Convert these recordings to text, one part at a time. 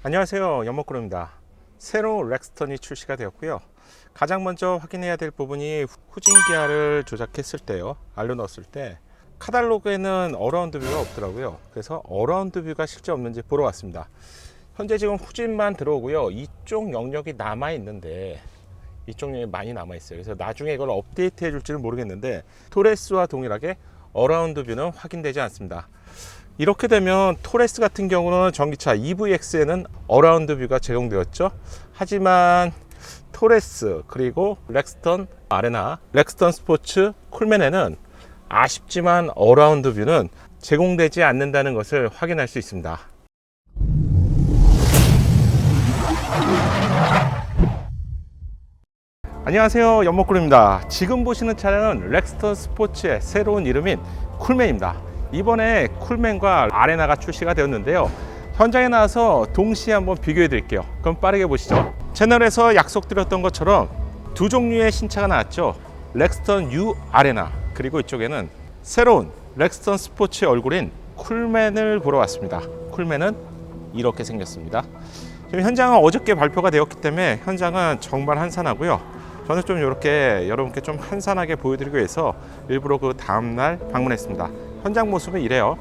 안녕하세요, 연목구름입니다. 새로운 렉스턴이 출시가 되었고요. 가장 먼저 확인해야 될 부분이 후진 기아를 조작했을 때요, 알려 넣었을 때 카탈로그에는 어라운드 뷰가 없더라고요. 그래서 어라운드 뷰가 실제 없는지 보러 왔습니다. 현재 지금 후진만 들어오고요, 이쪽 영역이 남아 있는데 이쪽 영역이 많이 남아 있어요. 그래서 나중에 이걸 업데이트 해줄지는 모르겠는데 토레스와 동일하게 어라운드 뷰는 확인되지 않습니다. 이렇게 되면 토레스 같은 경우는 전기차 EVX에는 어라운드 뷰가 제공되었죠. 하지만 토레스 그리고 렉스턴 아레나, 렉스턴 스포츠 쿨맨에는 아쉽지만 어라운드 뷰는 제공되지 않는다는 것을 확인할 수 있습니다. 안녕하세요, 연목구름입니다. 지금 보시는 차량은 렉스턴 스포츠의 새로운 이름인 쿨맨입니다. 이번에 쿨맨과 아레나가 출시가 되었는데요, 현장에 나와서 동시에 한번 비교해 드릴게요. 그럼 빠르게 보시죠. 채널에서 약속드렸던 것처럼 두 종류의 신차가 나왔죠. 렉스턴 U 아레나, 그리고 이쪽에는 새로운 렉스턴 스포츠의 얼굴인 쿨맨을 보러 왔습니다. 쿨맨은 이렇게 생겼습니다. 지금 현장은 어저께 발표가 되었기 때문에 현장은 정말 한산하고요. 저는 좀 이렇게 여러분께 좀 한산하게 보여드리기 위해서 일부러 그 다음날 방문했습니다. 현장 모습은 이래요.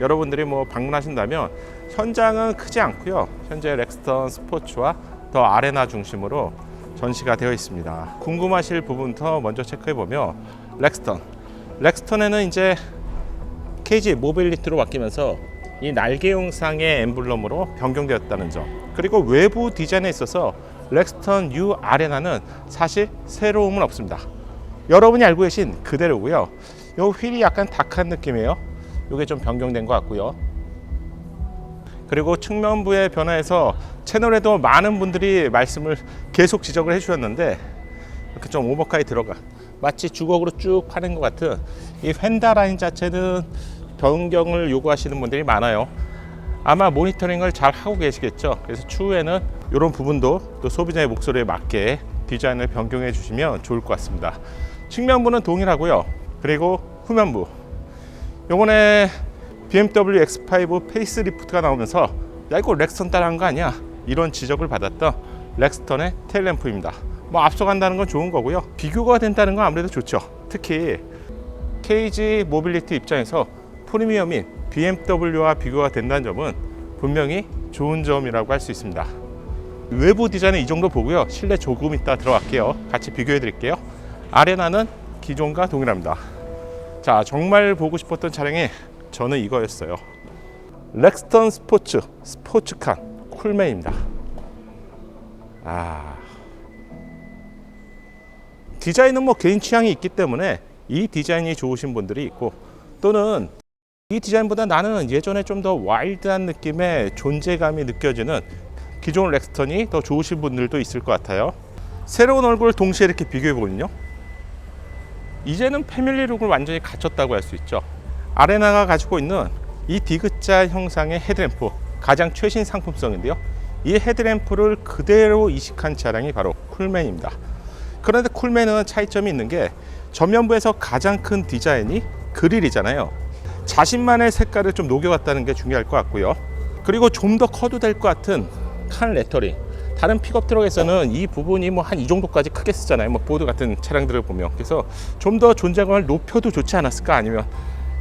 여러분들이 뭐 방문하신다면 현장은 크지 않고요, 현재 렉스턴 스포츠와 더 아레나 중심으로 전시가 되어 있습니다. 궁금하실 부분부터 먼저 체크해 보면 렉스턴에는 이제 KG 모빌리티로 바뀌면서 이 날개 형상의 엠블럼으로 변경되었다는 점, 그리고 외부 디자인에 있어서 렉스턴 U 아레나는 사실 새로움은 없습니다. 여러분이 알고 계신 그대로고요. 요 휠이 약간 다크한 느낌이에요. 요게 좀 변경된 것 같고요. 그리고 측면부의 변화에서 채널에도 많은 분들이 말씀을 계속 지적을 해주셨는데, 이렇게 좀 오버카이 들어가 마치 주걱으로 쭉 파는 것 같은 이 휀다 라인 자체는 변경을 요구하시는 분들이 많아요. 아마 모니터링을 잘 하고 계시겠죠. 그래서 추후에는 이런 부분도 또 소비자의 목소리에 맞게 디자인을 변경해 주시면 좋을 것 같습니다. 측면부는 동일하고요. 그리고 후면부, 요번에 BMW X5 페이스리프트가 나오면서 야, 이거 렉스턴 따라한 거 아니야, 이런 지적을 받았던 렉스턴의 테일램프입니다. 뭐 앞서간다는 건 좋은 거고요, 비교가 된다는 건 아무래도 좋죠. 특히 KG 모빌리티 입장에서 프리미엄인 BMW와 비교가 된다는 점은 분명히 좋은 점이라고 할 수 있습니다. 외부 디자인은 이 정도 보고요, 실내 조금 이따 들어갈게요. 같이 비교해 드릴게요. 아레나는 기존과 동일합니다. 자, 정말 보고 싶었던 차량이 저는 이거였어요. 렉스턴 스포츠 스포츠칸 쿨맨입니다. 디자인은 뭐 개인 취향이 있기 때문에 이 디자인이 좋으신 분들이 있고, 또는 이 디자인보다 나는 예전에 좀 더 와일드한 느낌의 존재감이 느껴지는 기존 렉스턴이 더 좋으신 분들도 있을 것 같아요. 새로운 얼굴을 동시에 이렇게 비교해 보면요, 이제는 패밀리룩을 완전히 갖췄다고 할 수 있죠. 아레나가 가지고 있는 이 디귿자 형상의 헤드램프, 가장 최신 상품성인데요, 이 헤드램프를 그대로 이식한 차량이 바로 쿨맨입니다. 그런데 쿨맨은 차이점이 있는 게 전면부에서 가장 큰 디자인이 그릴이잖아요. 자신만의 색깔을 좀 녹여왔다는 게 중요할 것 같고요. 그리고 좀 더 커도 될 것 같은 칸 레터링, 다른 픽업 트럭에서는 이 부분이 뭐 한 이 정도까지 크게 쓰잖아요, 뭐 보드 같은 차량들을 보면. 그래서 좀 더 존재감을 높여도 좋지 않았을까, 아니면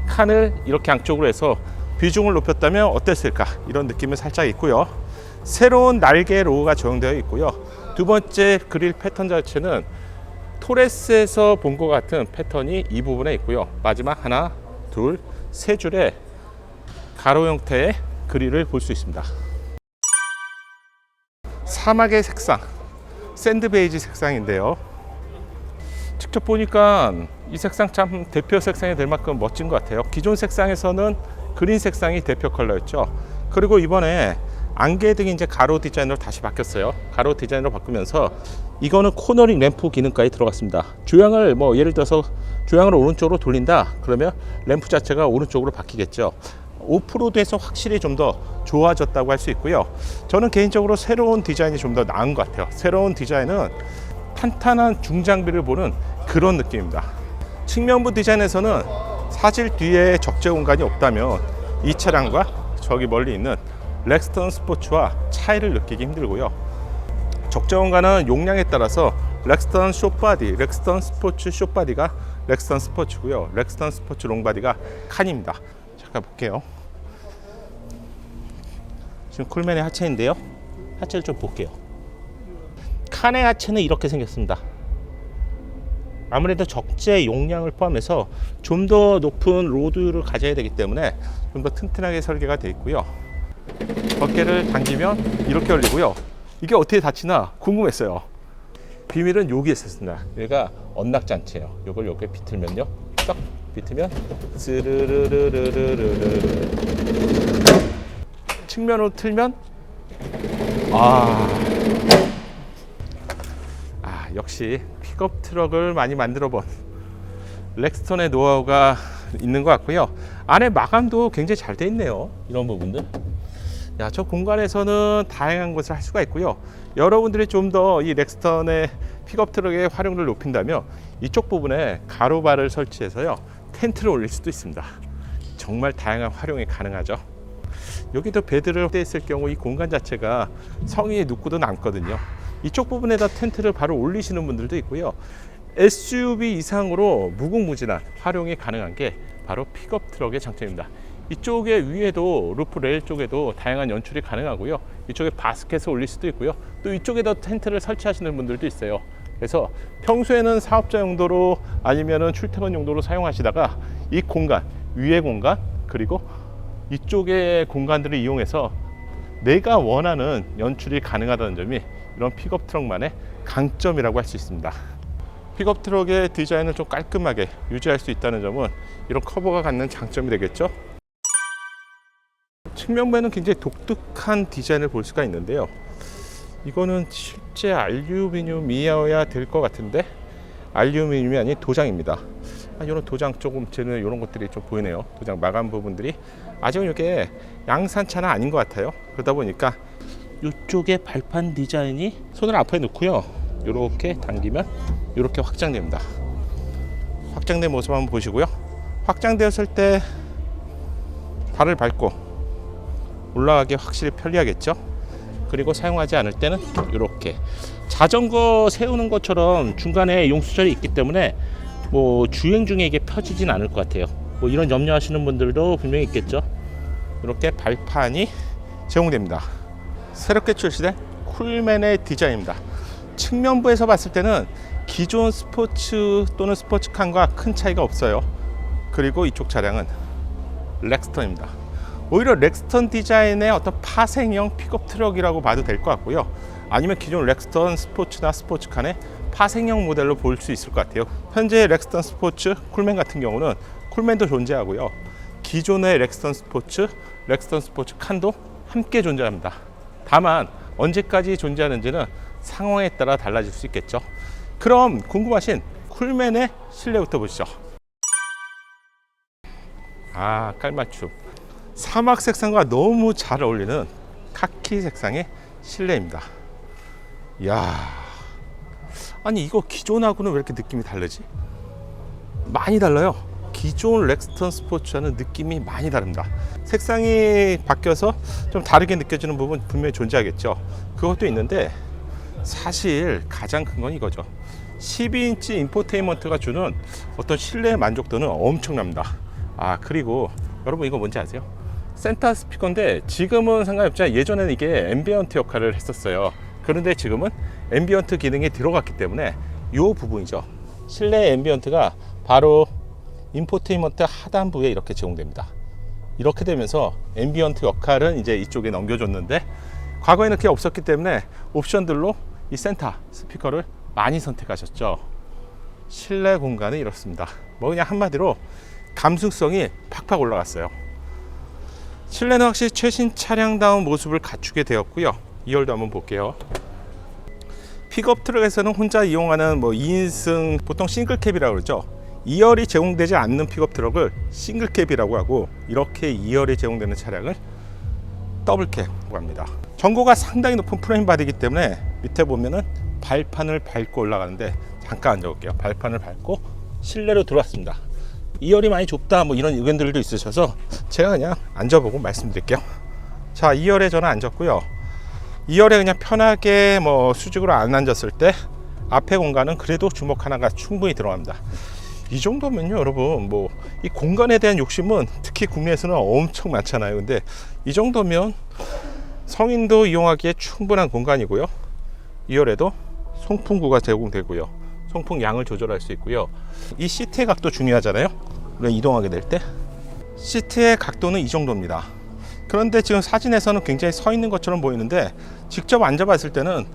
칸을 이렇게 양쪽으로 해서 비중을 높였다면 어땠을까, 이런 느낌은 살짝 있고요. 새로운 날개 로고가 적용되어 있고요. 두 번째 그릴 패턴 자체는 토레스에서 본 것 같은 패턴이 이 부분에 있고요. 마지막 하나, 둘, 세 줄의 가로 형태의 그릴을 볼 수 있습니다. 사막의 색상, 샌드 베이지 색상인데요, 직접 보니까 이 색상 참 대표 색상이 될 만큼 멋진 것 같아요. 기존 색상에서는 그린 색상이 대표 컬러였죠. 그리고 이번에 안개등이 이제 가로 디자인으로 다시 바뀌었어요. 가로 디자인으로 바꾸면서 이거는 코너링 램프 기능까지 들어갔습니다. 조향을 뭐 예를 들어서 조향을 오른쪽으로 돌린다 그러면 램프 자체가 오른쪽으로 바뀌겠죠. 오프로드에서 확실히 좀 더 좋아졌다고 할 수 있고요. 저는 개인적으로 새로운 디자인이 좀 더 나은 것 같아요. 새로운 디자인은 탄탄한 중장비를 보는 그런 느낌입니다. 측면부 디자인에서는 사실 뒤에 적재 공간이 없다면 이 차량과 저기 멀리 있는 렉스턴 스포츠와 차이를 느끼기 힘들고요. 적정가는 용량에 따라서 렉스턴 숏바디, 렉스턴 스포츠 숏바디가 렉스턴 스포츠고요. 렉스턴 스포츠 롱바디가 칸입니다. 잠깐 볼게요. 지금 쿨맨의 하체인데요. 하체를 좀 볼게요. 칸의 하체는 이렇게 생겼습니다. 아무래도 적재 용량을 포함해서 좀 더 높은 로드를 가져야 되기 때문에 좀 더 튼튼하게 설계가 되어 있고요. 어깨를 당기면 이렇게 열리고요. 이게 어떻게 닫히나 궁금했어요. 비밀은 여기에 있었습니다. 얘가 언락장치예요. 이걸 여기에 비틀면요, 딱 비틀면 스르르르르르르 측면으로 틀면 역시 픽업 트럭을 많이 만들어 본 렉스턴의 노하우가 있는 것 같고요. 안에 마감도 굉장히 잘 돼 있네요. 이런 부분들. 저 공간에서는 다양한 것을 할 수가 있고요. 여러분들이 좀 더 이 렉스턴의 픽업 트럭의 활용도를 높인다면 이쪽 부분에 가로바를 설치해서요, 텐트를 올릴 수도 있습니다. 정말 다양한 활용이 가능하죠. 여기도 베드를 떼있을 경우 이 공간 자체가 성이 눕고도 남거든요. 이쪽 부분에다 텐트를 바로 올리시는 분들도 있고요. SUV 이상으로 무궁무진한 활용이 가능한 게 바로 픽업 트럭의 장점입니다. 이쪽에 위에도 루프 레일 쪽에도 다양한 연출이 가능하고요. 이쪽에 바스켓을 올릴 수도 있고요. 또 이쪽에다 텐트를 설치하시는 분들도 있어요. 그래서 평소에는 사업자 용도로 아니면은 출퇴근 용도로 사용하시다가 이 공간, 위의 공간, 그리고 이쪽의 공간들을 이용해서 내가 원하는 연출이 가능하다는 점이 이런 픽업 트럭만의 강점이라고 할 수 있습니다. 픽업 트럭의 디자인을 좀 깔끔하게 유지할 수 있다는 점은 이런 커버가 갖는 장점이 되겠죠. 측면부에는 굉장히 독특한 디자인을 볼 수가 있는데요. 이거는 실제 알루미늄이어야 될 것 같은데 알루미늄이 아닌 도장입니다. 이런 도장 조금 저는 이런 것들이 좀 보이네요. 도장 마감 부분들이 아직은 이게 양산차는 아닌 것 같아요. 그러다 보니까 이쪽에 발판 디자인이 손을 앞에 놓고요, 이렇게 당기면 이렇게 확장됩니다. 확장된 모습 한번 보시고요. 확장되었을 때 발을 밟고 올라가기 확실히 편리하겠죠. 그리고 사용하지 않을 때는 이렇게 자전거 세우는 것처럼 중간에 용수철이 있기 때문에 뭐 주행 중에 이게 펴지진 않을 것 같아요. 뭐 이런 염려하시는 분들도 분명히 있겠죠. 이렇게 발판이 제공됩니다. 새롭게 출시된 쿨맨의 디자인입니다. 측면부에서 봤을 때는 기존 스포츠 또는 스포츠칸과 큰 차이가 없어요. 그리고 이쪽 차량은 렉스턴입니다. 오히려 렉스턴 디자인의 어떤 파생형 픽업 트럭이라고 봐도 될 것 같고요. 아니면 기존 렉스턴 스포츠나 스포츠칸의 파생형 모델로 볼 수 있을 것 같아요. 현재 렉스턴 스포츠 쿨맨 같은 경우는 쿨맨도 존재하고요, 기존의 렉스턴 스포츠 칸도 함께 존재합니다. 다만 언제까지 존재하는지는 상황에 따라 달라질 수 있겠죠. 그럼 궁금하신 쿨맨의 실내부터 보시죠. 깔맞춤. 사막 색상과 너무 잘 어울리는 카키 색상의 실내입니다. 이야, 아니 이거 기존하고는 왜 이렇게 느낌이 다르지? 많이 달라요. 기존 렉스턴 스포츠와는 느낌이 많이 다릅니다. 색상이 바뀌어서 좀 다르게 느껴지는 부분 분명히 존재하겠죠. 그것도 있는데 사실 가장 큰 건 이거죠. 12인치 인포테인먼트가 주는 어떤 실내 만족도는 엄청납니다. 그리고 여러분 이거 뭔지 아세요? 센터 스피커인데 지금은 상관없지만 예전에는 이게 앰비언트 역할을 했었어요. 그런데 지금은 앰비언트 기능이 들어갔기 때문에 이 부분이죠. 실내 앰비언트가 바로 인포테인먼트 하단부에 이렇게 제공됩니다. 이렇게 되면서 앰비언트 역할은 이제 이쪽에 넘겨줬는데 과거에는 그게 없었기 때문에 옵션들로 이 센터 스피커를 많이 선택하셨죠. 실내 공간은 이렇습니다. 뭐 그냥 한마디로 감수성이 팍팍 올라갔어요. 실내는 확실히 최신 차량다운 모습을 갖추게 되었고요. 2열도 한번 볼게요. 픽업 트럭에서는 혼자 이용하는 2인승 보통 싱글캡이라고 그러죠. 2열이 제공되지 않는 픽업 트럭을 싱글캡이라고 하고, 이렇게 2열이 제공되는 차량을 더블캡이라고 합니다. 전고가 상당히 높은 프레임 바디이기 때문에 밑에 보면은 발판을 밟고 올라가는데, 잠깐 앉아볼게요. 발판을 밟고 실내로 들어왔습니다. 2열이 많이 좁다 이런 의견들도 있으셔서 제가 그냥 앉아보고 말씀드릴게요. 자, 2열에 저는 앉았고요. 2열에 그냥 편하게 뭐 수직으로 안 앉았을 때 앞에 공간은 그래도 주먹 하나가 충분히 들어갑니다. 이 정도면요, 여러분, 뭐 이 공간에 대한 욕심은 특히 국내에서는 엄청 많잖아요. 근데 이 정도면 성인도 이용하기에 충분한 공간이고요. 2열에도 송풍구가 제공되고요. 송풍 양을 조절할 수 있고요. 이 시트의 각도 중요하잖아요. 우리가 이동하게 될 때 시트의 각도는 이 정도입니다. 그런데 지금 사진에서는 굉장히 서 있는 것처럼 보이는데 직접 앉아봤을 때는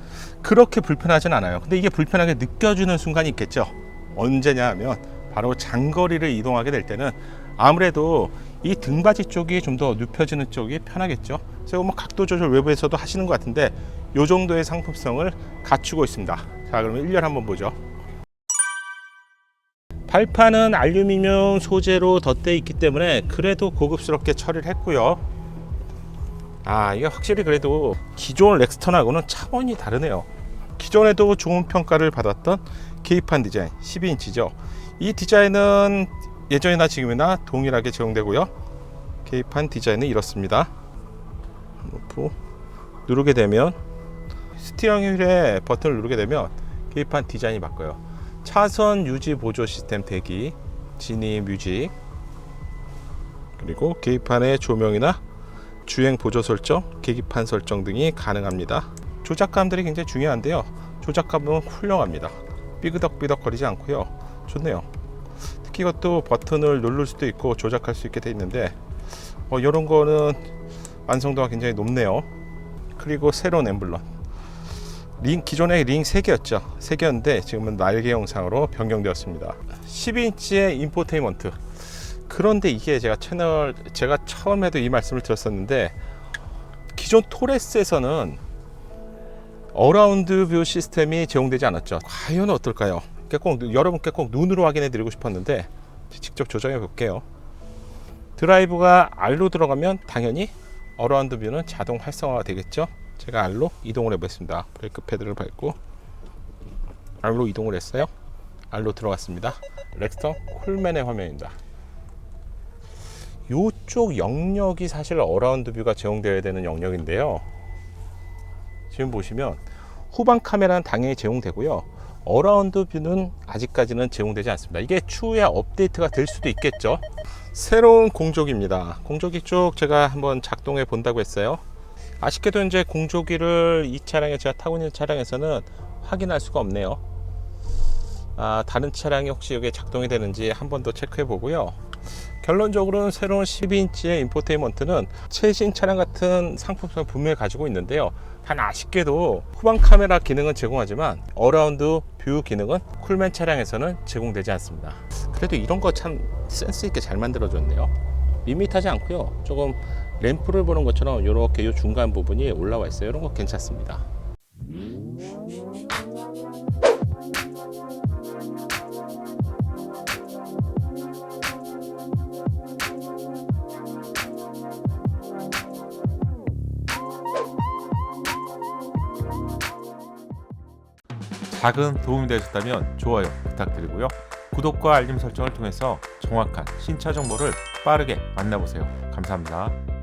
그렇게 불편하진 않아요. 근데 이게 불편하게 느껴지는 순간이 있겠죠. 언제냐 하면 바로 장거리를 이동하게 될 때는 아무래도 이 등받이 쪽이 좀 더 눕혀지는 쪽이 편하겠죠. 그래서 뭐 각도 조절 외부에서도 하시는 것 같은데 이 정도의 상품성을 갖추고 있습니다. 자, 그러면 1열 한번 보죠. 발판은 알루미늄 소재로 덧대어 있기 때문에 그래도 고급스럽게 처리를 했고요. 이게 확실히 그래도 기존 렉스턴하고는 차원이 다르네요. 기존에도 좋은 평가를 받았던 계기판 디자인 12인치죠. 이 디자인은 예전이나 지금이나 동일하게 제공되고요. 계기판 디자인은 이렇습니다. 누르게 되면 스티어링 휠의 버튼을 누르게 되면 계기판 디자인이 바뀌어요. 차선 유지 보조 시스템 대기, 진입 뮤직, 그리고 계기판의 조명이나 주행 보조 설정, 계기판 설정 등이 가능합니다. 조작감들이 굉장히 중요한데요. 조작감은 훌륭합니다. 삐그덕삐덕 거리지 않고요. 좋네요. 특히 이것도 버튼을 누를 수도 있고 조작할 수 있게 돼 있는데 이런 거는 완성도가 굉장히 높네요. 그리고 새로운 엠블럼, 기존에 링 3개였죠. 3개였는데 지금은 날개 영상으로 변경되었습니다. 12인치의 인포테인먼트. 그런데 이게 제가 처음에도 이 말씀을 드렸었는데 기존 토레스에서는 어라운드 뷰 시스템이 제공되지 않았죠. 과연 어떨까요? 여러분께 꼭 눈으로 확인해 드리고 싶었는데 직접 조정해 볼게요. 드라이브가 R로 들어가면 당연히 어라운드 뷰는 자동 활성화가 되겠죠. 제가 R로 이동을 해보겠습니다. 브레이크 패드를 밟고 R로 이동을 했어요. R로 들어갔습니다. 렉스턴 콜맨의 화면입니다. 이쪽 영역이 사실 어라운드 뷰가 제공되어야 되는 영역인데요. 지금 보시면 후방 카메라는 당연히 제공되고요. 어라운드 뷰는 아직까지는 제공되지 않습니다. 이게 추후에 업데이트가 될 수도 있겠죠. 새로운 공조기입니다. 공조기 쪽 제가 한번 작동해 본다고 했어요. 아쉽게도 이제 공조기를 이 차량에 제가 타고 있는 차량에서는 확인할 수가 없네요. 다른 차량이 혹시 여기에 작동이 되는지 한 번 더 체크해 보고요. 결론적으로는 새로운 12인치의 인포테인먼트는 최신 차량 같은 상품성을 분명히 가지고 있는데요. 단 아쉽게도 후방 카메라 기능은 제공하지만 어라운드 뷰 기능은 쿨맨 차량에서는 제공되지 않습니다. 그래도 이런 거 참 센스 있게 잘 만들어줬네요. 밋밋하지 않고요. 조금 램프를 보는 것처럼 이렇게 이 중간 부분이 올라와 있어요. 이런 거 괜찮습니다. 작은 도움이 되셨다면 좋아요 부탁드리고요. 구독과 알림 설정을 통해서 정확한 신차 정보를 빠르게 만나보세요. 감사합니다.